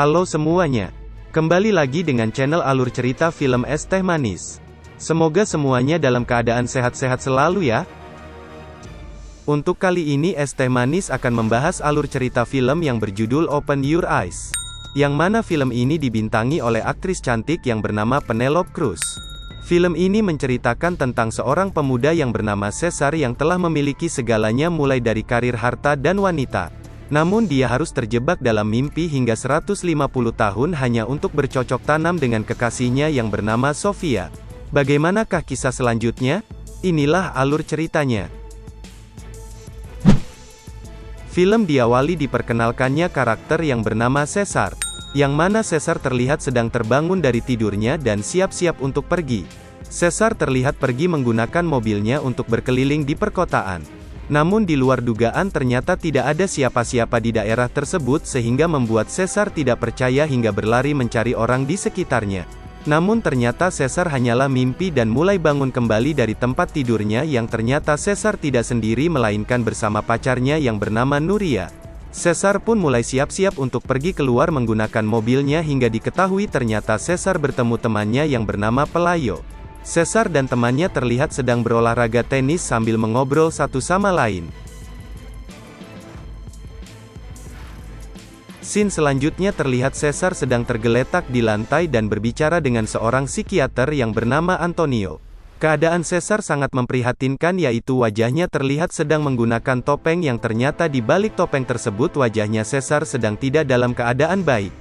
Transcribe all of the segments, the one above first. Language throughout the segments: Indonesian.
Halo semuanya. Kembali lagi dengan channel alur cerita film Es Teh Manis. Semoga semuanya dalam keadaan sehat-sehat selalu ya. Untuk kali ini Es Teh Manis akan membahas alur cerita film yang berjudul Open Your Eyes. Yang mana film ini dibintangi oleh aktris cantik yang bernama Penelope Cruz. Film ini menceritakan tentang seorang pemuda yang bernama Cesar yang telah memiliki segalanya mulai dari karir, harta dan wanita. Namun dia harus terjebak dalam mimpi hingga 150 tahun hanya untuk bercocok tanam dengan kekasihnya yang bernama Sofia. Bagaimanakah kisah selanjutnya? Inilah alur ceritanya. Film diawali diperkenalkannya karakter yang bernama Cesar. Yang mana Cesar terlihat sedang terbangun dari tidurnya dan siap-siap untuk pergi. Cesar terlihat pergi menggunakan mobilnya untuk berkeliling di perkotaan. Namun di luar dugaan ternyata tidak ada siapa-siapa di daerah tersebut sehingga membuat Cesar tidak percaya hingga berlari mencari orang di sekitarnya. Namun ternyata Cesar hanyalah mimpi dan mulai bangun kembali dari tempat tidurnya yang ternyata Cesar tidak sendiri melainkan bersama pacarnya yang bernama Nuria. Cesar pun mulai siap-siap untuk pergi keluar menggunakan mobilnya hingga diketahui ternyata Cesar bertemu temannya yang bernama Pelayo. Cesar dan temannya terlihat sedang berolahraga tenis sambil mengobrol satu sama lain. Scene selanjutnya terlihat Cesar sedang tergeletak di lantai dan berbicara dengan seorang psikiater yang bernama Antonio. Keadaan Cesar sangat memprihatinkan, yaitu wajahnya terlihat sedang menggunakan topeng yang ternyata di balik topeng tersebut wajahnya Cesar sedang tidak dalam keadaan baik.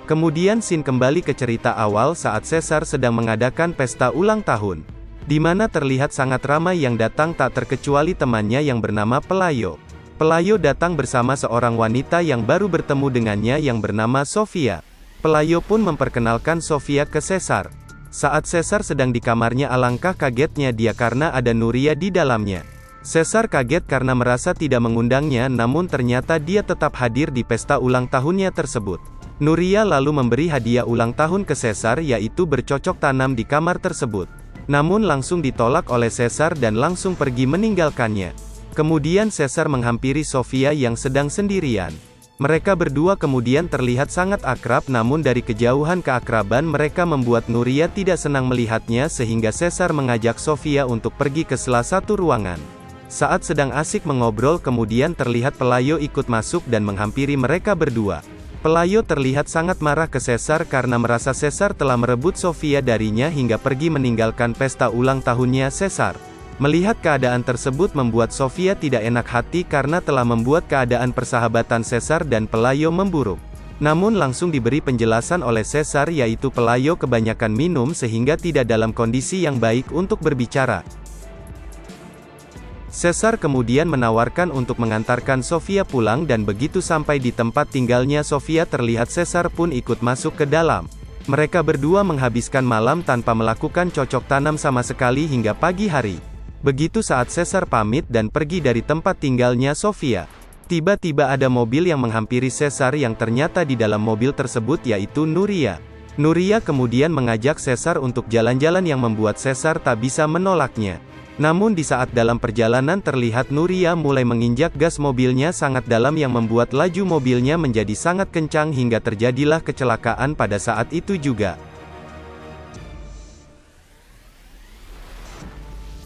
Kemudian scene kembali ke cerita awal saat Cesar sedang mengadakan pesta ulang tahun. Di mana terlihat sangat ramai yang datang tak terkecuali temannya yang bernama Pelayo. Pelayo datang bersama seorang wanita yang baru bertemu dengannya yang bernama Sofia. Pelayo pun memperkenalkan Sofia ke Cesar. Saat Cesar sedang di kamarnya alangkah kagetnya dia karena ada Nuria di dalamnya. Cesar kaget karena merasa tidak mengundangnya, namun ternyata dia tetap hadir di pesta ulang tahunnya tersebut. Nuria lalu memberi hadiah ulang tahun ke Cesar, yaitu bercocok tanam di kamar tersebut. Namun langsung ditolak oleh Cesar dan langsung pergi meninggalkannya. Kemudian Cesar menghampiri Sofia yang sedang sendirian. Mereka berdua kemudian terlihat sangat akrab, namun dari kejauhan keakraban mereka membuat Nuria tidak senang melihatnya sehingga Cesar mengajak Sofia untuk pergi ke salah satu ruangan. Saat sedang asik mengobrol kemudian terlihat Pelayo ikut masuk dan menghampiri mereka berdua. Pelayo terlihat sangat marah ke Cesar karena merasa Cesar telah merebut Sofia darinya hingga pergi meninggalkan pesta ulang tahunnya Cesar. Melihat keadaan tersebut membuat Sofia tidak enak hati karena telah membuat keadaan persahabatan Cesar dan Pelayo memburuk. Namun langsung diberi penjelasan oleh Cesar, yaitu Pelayo kebanyakan minum sehingga tidak dalam kondisi yang baik untuk berbicara. Cesar kemudian menawarkan untuk mengantarkan Sofia pulang dan begitu sampai di tempat tinggalnya Sofia terlihat Cesar pun ikut masuk ke dalam. Mereka berdua menghabiskan malam tanpa melakukan cocok tanam sama sekali hingga pagi hari. Begitu saat Cesar pamit dan pergi dari tempat tinggalnya Sofia, tiba-tiba ada mobil yang menghampiri Cesar yang ternyata di dalam mobil tersebut yaitu Nuria. Nuria kemudian mengajak Cesar untuk jalan-jalan yang membuat Cesar tak bisa menolaknya. Namun di saat dalam perjalanan terlihat Nuria mulai menginjak gas mobilnya sangat dalam yang membuat laju mobilnya menjadi sangat kencang hingga terjadilah kecelakaan pada saat itu juga.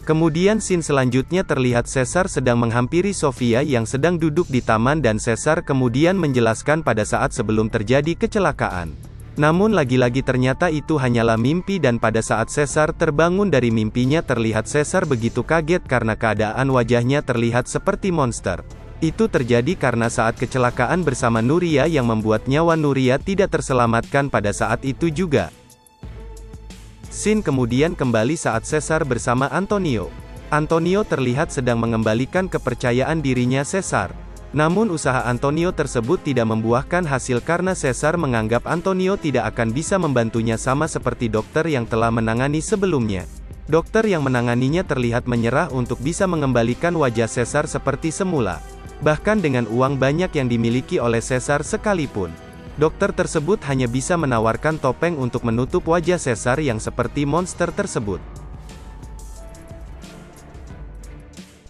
Kemudian scene selanjutnya terlihat Cesar sedang menghampiri Sofia yang sedang duduk di taman dan Cesar kemudian menjelaskan pada saat sebelum terjadi kecelakaan. Namun lagi-lagi ternyata itu hanyalah mimpi dan pada saat Cesar terbangun dari mimpinya terlihat Cesar begitu kaget karena keadaan wajahnya terlihat seperti monster. Itu terjadi karena saat kecelakaan bersama Nuria yang membuat nyawa Nuria tidak terselamatkan pada saat itu juga. Scene kemudian kembali saat Cesar bersama Antonio. Antonio terlihat sedang mengembalikan kepercayaan dirinya Cesar. Namun usaha Antonio tersebut tidak membuahkan hasil karena Cesar menganggap Antonio tidak akan bisa membantunya sama seperti dokter yang telah menangani sebelumnya. Dokter yang menanganinya terlihat menyerah untuk bisa mengembalikan wajah Cesar seperti semula. Bahkan dengan uang banyak yang dimiliki oleh Cesar sekalipun. Dokter tersebut hanya bisa menawarkan topeng untuk menutup wajah Cesar yang seperti monster tersebut.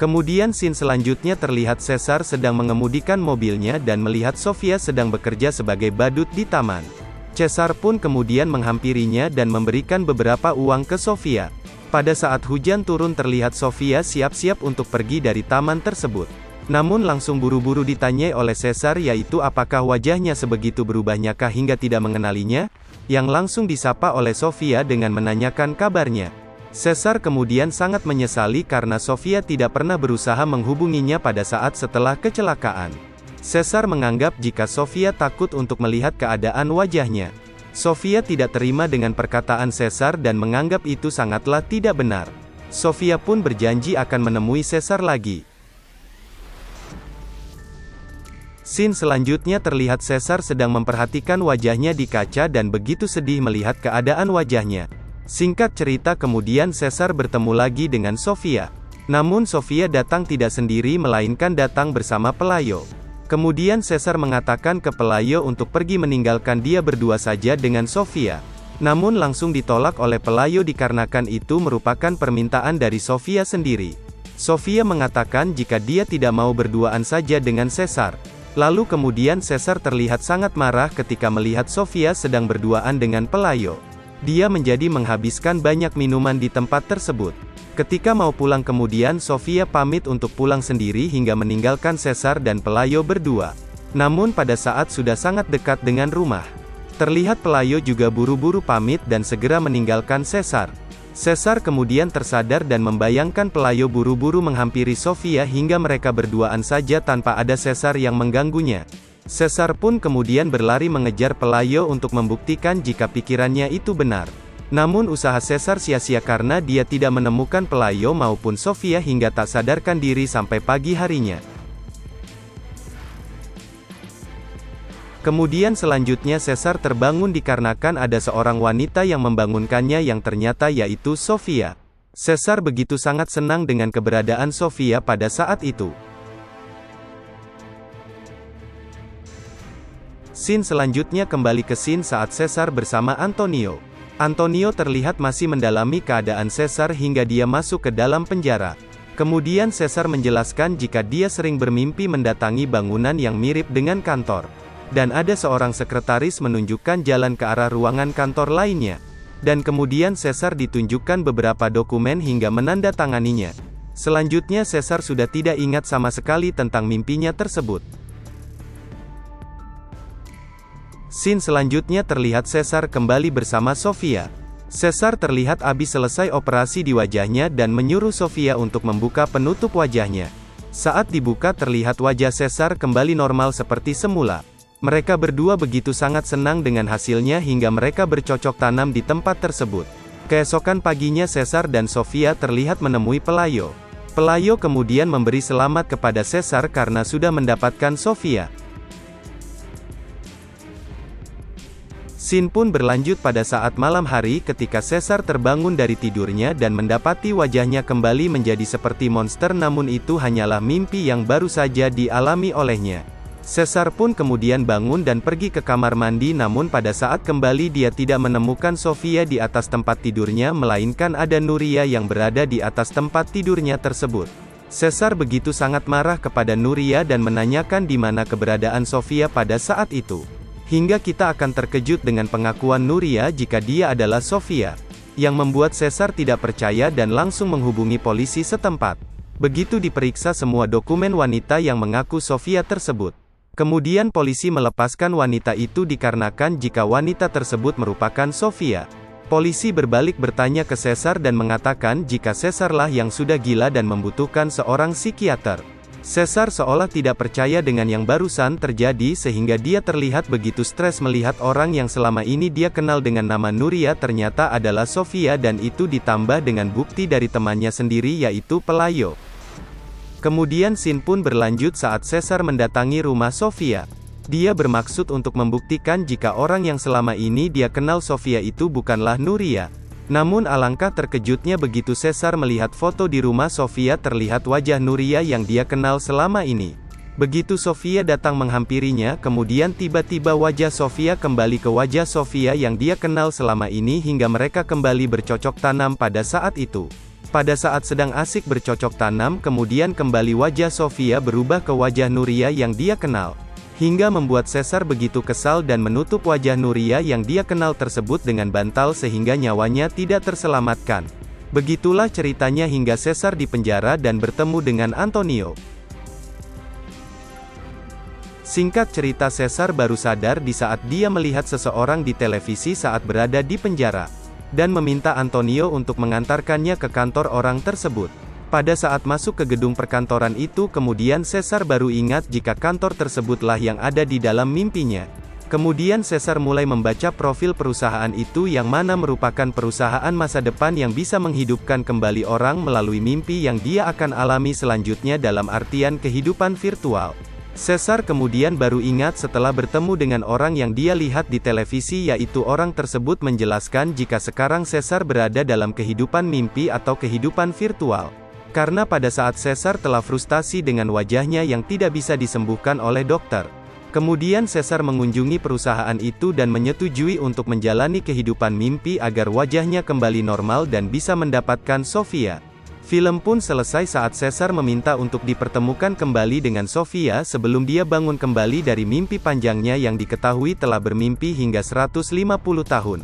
Kemudian scene selanjutnya terlihat Caesar sedang mengemudikan mobilnya dan melihat Sofia sedang bekerja sebagai badut di taman. Caesar pun kemudian menghampirinya dan memberikan beberapa uang ke Sofia. Pada saat hujan turun terlihat Sofia siap-siap untuk pergi dari taman tersebut. Namun langsung buru-buru ditanyai oleh Caesar yaitu apakah wajahnya sebegitu berubahnyakah hingga tidak mengenalinya? Yang langsung disapa oleh Sofia dengan menanyakan kabarnya. Caesar kemudian sangat menyesali karena Sofia tidak pernah berusaha menghubunginya pada saat setelah kecelakaan. Caesar menganggap jika Sofia takut untuk melihat keadaan wajahnya. Sofia tidak terima dengan perkataan Caesar dan menganggap itu sangatlah tidak benar. Sofia pun berjanji akan menemui Caesar lagi. Scene selanjutnya terlihat Caesar sedang memperhatikan wajahnya di kaca dan begitu sedih melihat keadaan wajahnya. Singkat cerita kemudian Caesar bertemu lagi dengan Sofia. Namun Sofia datang tidak sendiri melainkan datang bersama Pelayo. Kemudian Caesar mengatakan ke Pelayo untuk pergi meninggalkan dia berdua saja dengan Sofia. Namun langsung ditolak oleh Pelayo dikarenakan itu merupakan permintaan dari Sofia sendiri. Sofia mengatakan jika dia tidak mau berduaan saja dengan Caesar. Lalu kemudian Caesar terlihat sangat marah ketika melihat Sofia sedang berduaan dengan Pelayo. Dia menjadi menghabiskan banyak minuman di tempat tersebut. Ketika mau pulang kemudian Sofia pamit untuk pulang sendiri hingga meninggalkan Caesar dan Pelayo berdua. Namun pada saat sudah sangat dekat dengan rumah, terlihat Pelayo juga buru-buru pamit dan segera meninggalkan Caesar. Caesar kemudian tersadar dan membayangkan Pelayo buru-buru menghampiri Sofia hingga mereka berduaan saja tanpa ada Caesar yang mengganggunya. Caesar pun kemudian berlari mengejar Pelayo untuk membuktikan jika pikirannya itu benar. Namun usaha Caesar sia-sia karena dia tidak menemukan Pelayo maupun Sofia hingga tak sadarkan diri sampai pagi harinya. Kemudian selanjutnya Caesar terbangun dikarenakan ada seorang wanita yang membangunkannya yang ternyata yaitu Sofia. Caesar begitu sangat senang dengan keberadaan Sofia pada saat itu. Scene selanjutnya kembali ke scene saat Caesar bersama Antonio. Antonio terlihat masih mendalami keadaan Caesar hingga dia masuk ke dalam penjara. Kemudian Caesar menjelaskan jika dia sering bermimpi mendatangi bangunan yang mirip dengan kantor. Dan ada seorang sekretaris menunjukkan jalan ke arah ruangan kantor lainnya. Dan kemudian Caesar ditunjukkan beberapa dokumen hingga menandatanganinya. Selanjutnya Caesar sudah tidak ingat sama sekali tentang mimpinya tersebut. Scene selanjutnya terlihat Caesar kembali bersama Sofia. Caesar terlihat habis selesai operasi di wajahnya dan menyuruh Sofia untuk membuka penutup wajahnya. Saat dibuka terlihat wajah Caesar kembali normal seperti semula. Mereka berdua begitu sangat senang dengan hasilnya hingga mereka bercocok tanam di tempat tersebut. Keesokan paginya Caesar dan Sofia terlihat menemui Pelayo. Pelayo kemudian memberi selamat kepada Caesar karena sudah mendapatkan Sofia. Scene pun berlanjut pada saat malam hari ketika Caesar terbangun dari tidurnya dan mendapati wajahnya kembali menjadi seperti monster namun itu hanyalah mimpi yang baru saja dialami olehnya. Caesar pun kemudian bangun dan pergi ke kamar mandi namun pada saat kembali dia tidak menemukan Sofia di atas tempat tidurnya melainkan ada Nuria yang berada di atas tempat tidurnya tersebut. Caesar begitu sangat marah kepada Nuria dan menanyakan di mana keberadaan Sofia pada saat itu. Hingga kita akan terkejut dengan pengakuan Nuria jika dia adalah Sofia. Yang membuat Caesar tidak percaya dan langsung menghubungi polisi setempat. Begitu diperiksa semua dokumen wanita yang mengaku Sofia tersebut. Kemudian polisi melepaskan wanita itu dikarenakan jika wanita tersebut merupakan Sofia. Polisi berbalik bertanya ke Caesar dan mengatakan jika Caesarlah yang sudah gila dan membutuhkan seorang psikiater. Caesar seolah tidak percaya dengan yang barusan terjadi sehingga dia terlihat begitu stres melihat orang yang selama ini dia kenal dengan nama Nuria ternyata adalah Sofia dan itu ditambah dengan bukti dari temannya sendiri yaitu Pelayo. Kemudian scene pun berlanjut saat Caesar mendatangi rumah Sofia. Dia bermaksud untuk membuktikan jika orang yang selama ini dia kenal Sofia itu bukanlah Nuria. Namun alangkah terkejutnya begitu Caesar melihat foto di rumah Sofia terlihat wajah Nuria yang dia kenal selama ini. Begitu Sofia datang menghampirinya kemudian tiba-tiba wajah Sofia kembali ke wajah Sofia yang dia kenal selama ini hingga mereka kembali bercocok tanam pada saat itu. Pada saat sedang asik bercocok tanam, kemudian kembali wajah Sofia berubah ke wajah Nuria yang dia kenal. Hingga membuat Caesar begitu kesal dan menutup wajah Nuria yang dia kenal tersebut dengan bantal sehingga nyawanya tidak terselamatkan. Begitulah ceritanya hingga Caesar dipenjara dan bertemu dengan Antonio. Singkat cerita, Caesar baru sadar di saat dia melihat seseorang di televisi saat berada di penjara, dan meminta Antonio untuk mengantarkannya ke kantor orang tersebut. Pada saat masuk ke gedung perkantoran itu, kemudian Caesar baru ingat jika kantor tersebutlah yang ada di dalam mimpinya. Kemudian Caesar mulai membaca profil perusahaan itu yang mana merupakan perusahaan masa depan yang bisa menghidupkan kembali orang melalui mimpi yang dia akan alami selanjutnya dalam artian kehidupan virtual. Caesar kemudian baru ingat setelah bertemu dengan orang yang dia lihat di televisi, yaitu orang tersebut menjelaskan jika sekarang Caesar berada dalam kehidupan mimpi atau kehidupan virtual. Karena pada saat Caesar telah frustasi dengan wajahnya yang tidak bisa disembuhkan oleh dokter. Kemudian Caesar mengunjungi perusahaan itu dan menyetujui untuk menjalani kehidupan mimpi agar wajahnya kembali normal dan bisa mendapatkan Sofia. Film pun selesai saat Caesar meminta untuk dipertemukan kembali dengan Sofia sebelum dia bangun kembali dari mimpi panjangnya yang diketahui telah bermimpi hingga 150 tahun.